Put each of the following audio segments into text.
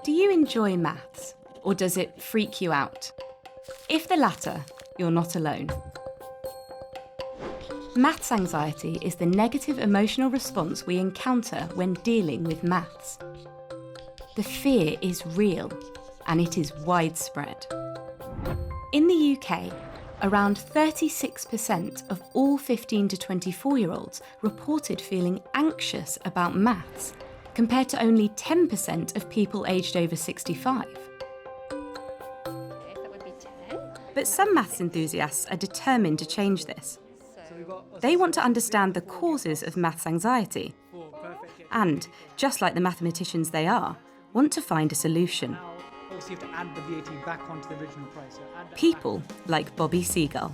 Do you enjoy maths, or does it freak you out? If the latter, you're not alone. Maths anxiety is the negative emotional response we encounter when dealing with maths. The fear is real, and it is widespread. In the UK, around 36% of all 15 to 24-year-olds reported feeling anxious about maths, compared to only 10% of people aged over 65. But some maths enthusiasts are determined to change this. They want to understand the causes of maths anxiety and, just like the mathematicians they are, want to find a solution. People like Bobby Seagull.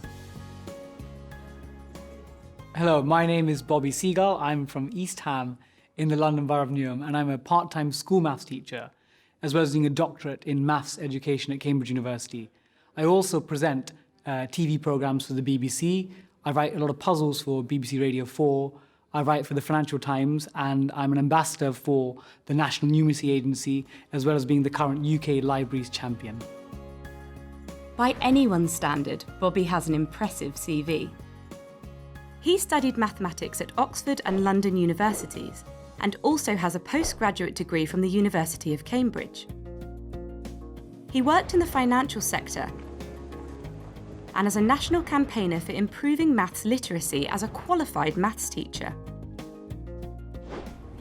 Hello, my name is Bobby Seagull. I'm from East Ham in the London Borough of Newham, and I'm a part-time school maths teacher, as well as doing a doctorate in maths education at Cambridge University. I also present TV programmes for the BBC. I write a lot of puzzles for BBC Radio 4. I write for the Financial Times, and I'm an ambassador for the National Numeracy Agency, as well as being the current UK Libraries Champion. By anyone's standard, Bobby has an impressive CV. He studied mathematics at Oxford and London universities, and also has a postgraduate degree from the University of Cambridge. He worked in the financial sector and as a national campaigner for improving maths literacy as a qualified maths teacher.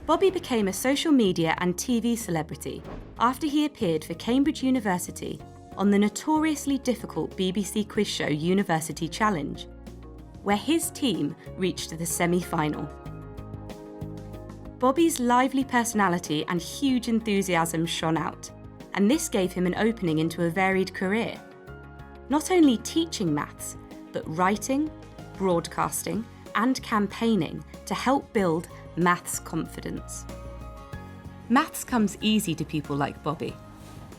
Bobby became a social media and TV celebrity after he appeared for Cambridge University on the notoriously difficult BBC quiz show University Challenge, where his team reached the semi-final. Bobby's lively personality and huge enthusiasm shone out, and this gave him an opening into a varied career. Not only teaching maths, but writing, broadcasting, and campaigning to help build maths confidence. Maths comes easy to people like Bobby.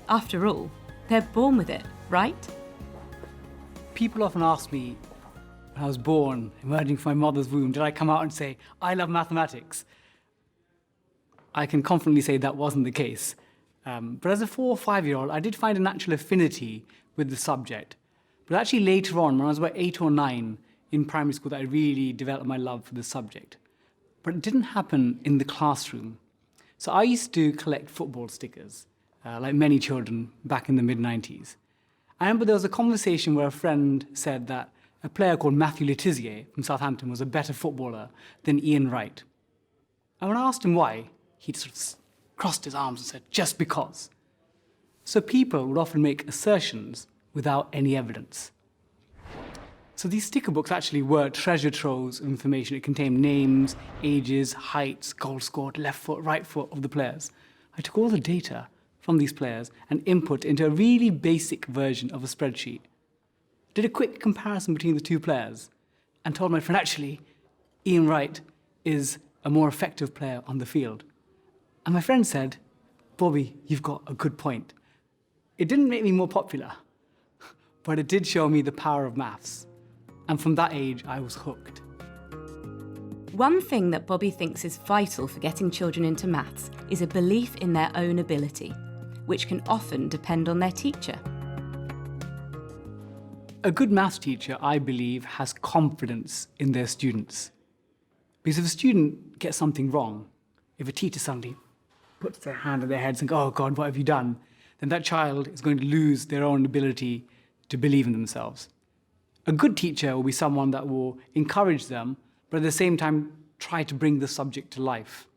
After all, they're born with it, right? People often ask me, when I was born, emerging from my mother's womb, did I come out and say, I love mathematics? I can confidently say that wasn't the case. But as a 4 or 5-year-old, I did find a natural affinity with the subject. But actually later on, when I was about 8 or 9 in primary school, that I really developed my love for the subject. But it didn't happen in the classroom. So I used to collect football stickers, like many children back in the mid-90s. I remember there was a conversation where a friend said that a player called Matthew Letizia from Southampton was a better footballer than Ian Wright. And when I asked him why, he sort of crossed his arms and said, just because. So people would often make assertions without any evidence. So these sticker books actually were treasure troves of information. It contained names, ages, heights, goals scored, left foot, right foot of the players. I took all the data from these players and input into a really basic version of a spreadsheet. Did a quick comparison between the two players and told my friend, actually, Ian Wright is a more effective player on the field. And my friend said, Bobby, you've got a good point. It didn't make me more popular, but it did show me the power of maths. And from that age, I was hooked. One thing that Bobby thinks is vital for getting children into maths is a belief in their own ability, which can often depend on their teacher. A good maths teacher, I believe, has confidence in their students. Because if a student gets something wrong, if a teacher suddenly puts their hand on their heads and goes, oh God, what have you done? Then that child is going to lose their own ability to believe in themselves. A good teacher will be someone that will encourage them, but at the same time, try to bring the subject to life.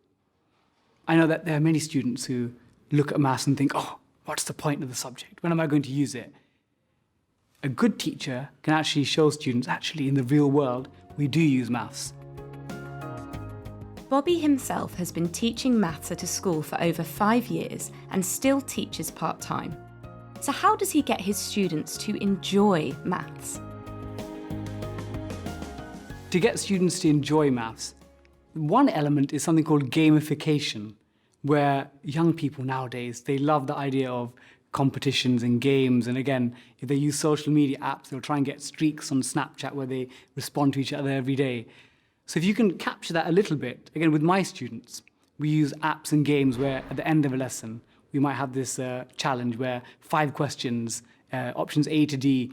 I know that there are many students who look at maths and think, oh, what's the point of the subject? When am I going to use it? A good teacher can actually show students, actually, in the real world, we do use maths. Bobby himself has been teaching maths at a school for over 5 years and still teaches part-time. So how does he get his students to enjoy maths? To get students to enjoy maths, one element is something called gamification, where young people nowadays, they love the idea of competitions and games. And again, if they use social media apps, they'll try and get streaks on Snapchat where they respond to each other every day. So if you can capture that a little bit, again, with my students, we use apps and games where at the end of a lesson, we might have this challenge where 5 questions, options A to D,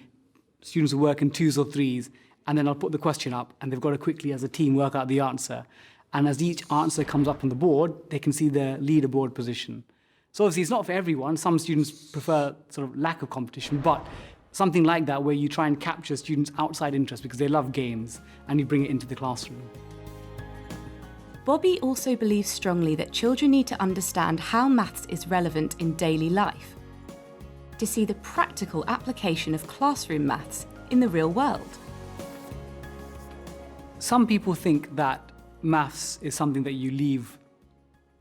students will work in 2s or 3s, and then I'll put the question up, and they've got to quickly, as a team, work out the answer. And as each answer comes up on the board, they can see their leaderboard position. So obviously, it's not for everyone. Some students prefer sort of lack of competition, but something like that where you try and capture students' outside interest because they love games, and you bring it into the classroom. Bobby also believes strongly that children need to understand how maths is relevant in daily life, to see the practical application of classroom maths in the real world. Some people think that maths is something that you leave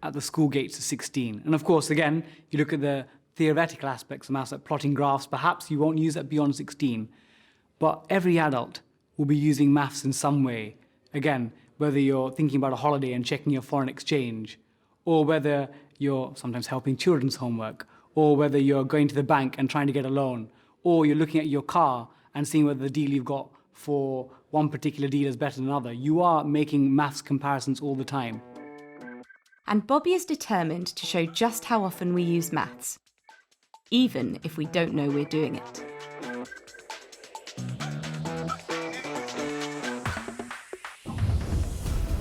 at the school gates at 16. And of course, again, you look at the theoretical aspects of maths, like plotting graphs, perhaps you won't use that beyond 16. But every adult will be using maths in some way. Again, whether you're thinking about a holiday and checking your foreign exchange, or whether you're sometimes helping children's homework, or whether you're going to the bank and trying to get a loan, or you're looking at your car and seeing whether the deal you've got for one particular deal is better than another. You are making maths comparisons all the time. And Bobby is determined to show just how often we use maths, even if we don't know we're doing it.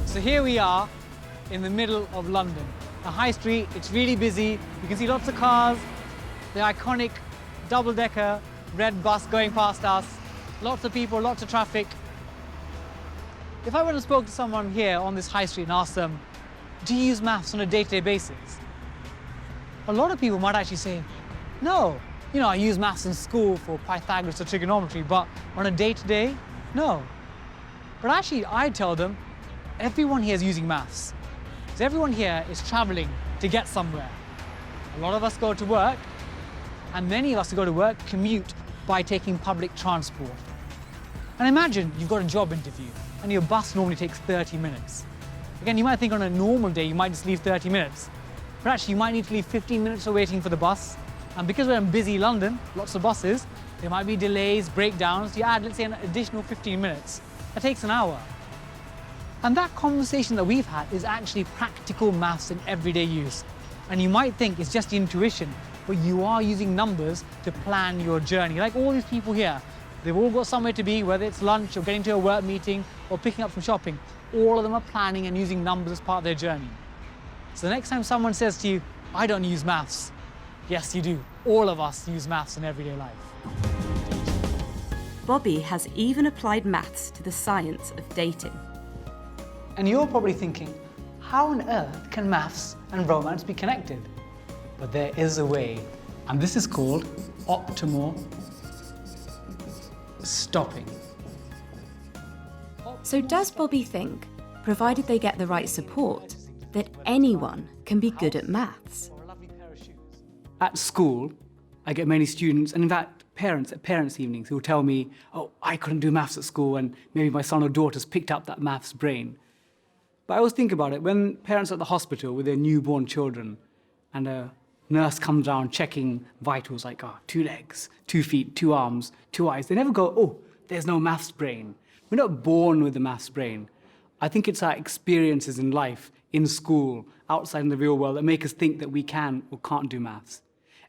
So here we are in the middle of London. The high street, it's really busy. You can see lots of cars, the iconic double-decker red bus going past us, lots of people, lots of traffic. If I went and spoke to someone here on this high street and asked them, do you use maths on a day-to-day basis? A lot of people might actually say, no. I use maths in school for Pythagoras or trigonometry, but on a day-to-day, no. But actually, I tell them, everyone here is using maths. Because everyone here is traveling to get somewhere. A lot of us go to work, and many of us who go to work commute by taking public transport. And imagine you've got a job interview, and your bus normally takes 30 minutes. Again, you might think on a normal day you might just leave 30 minutes, but actually you might need to leave 15 minutes for waiting for the bus. And because we're in busy London, lots of buses, there might be delays, breakdowns. You add, let's say, an additional 15 minutes. That takes an hour. And that conversation that we've had is actually practical maths in everyday use. And you might think it's just intuition, but you are using numbers to plan your journey. Like all these people here, they've all got somewhere to be, whether it's lunch or getting to a work meeting or picking up some shopping. All of them are planning and using numbers as part of their journey. So the next time someone says to you, I don't use maths, yes, you do. All of us use maths in everyday life. Bobby has even applied maths to the science of dating. And you're probably thinking, how on earth can maths and romance be connected? But there is a way, and this is called optimal stopping. So does Bobby think, provided they get the right support, that anyone can be good at maths? At school, I get many students, and in fact, parents at parents' evenings who will tell me, oh, I couldn't do maths at school, and maybe my son or daughter's picked up that maths brain. But I always think about it, when parents are at the hospital with their newborn children, and a nurse comes around checking vitals like, 2 legs, 2 feet, 2 arms, 2 eyes, they never go, oh, there's no maths brain. We're not born with the maths brain. I think it's our experiences in life, in school, outside in the real world, that make us think that we can or can't do maths.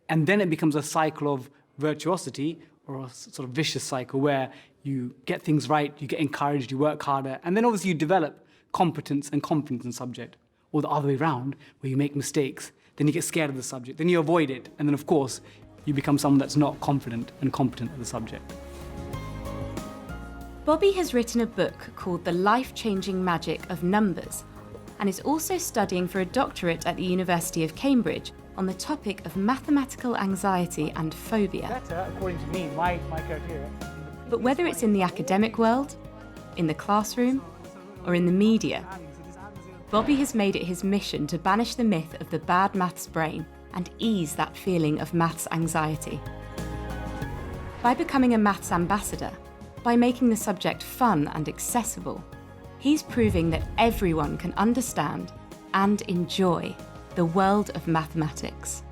And then it becomes a cycle of virtuosity, or a sort of vicious cycle where you get things right, you get encouraged, you work harder, and then obviously you develop competence and confidence in the subject. Or the other way around, where you make mistakes, then you get scared of the subject, then you avoid it, and then of course, you become someone that's not confident and competent at the subject. Bobby has written a book called The Life-Changing Magic of Numbers, and is also studying for a doctorate at the University of Cambridge on the topic of mathematical anxiety and phobia. Better, according to me, my criteria. But whether it's in the academic world, in the classroom, or in the media, Bobby has made it his mission to banish the myth of the bad maths brain and ease that feeling of maths anxiety. By becoming a maths ambassador, by making the subject fun and accessible, he's proving that everyone can understand and enjoy the world of mathematics.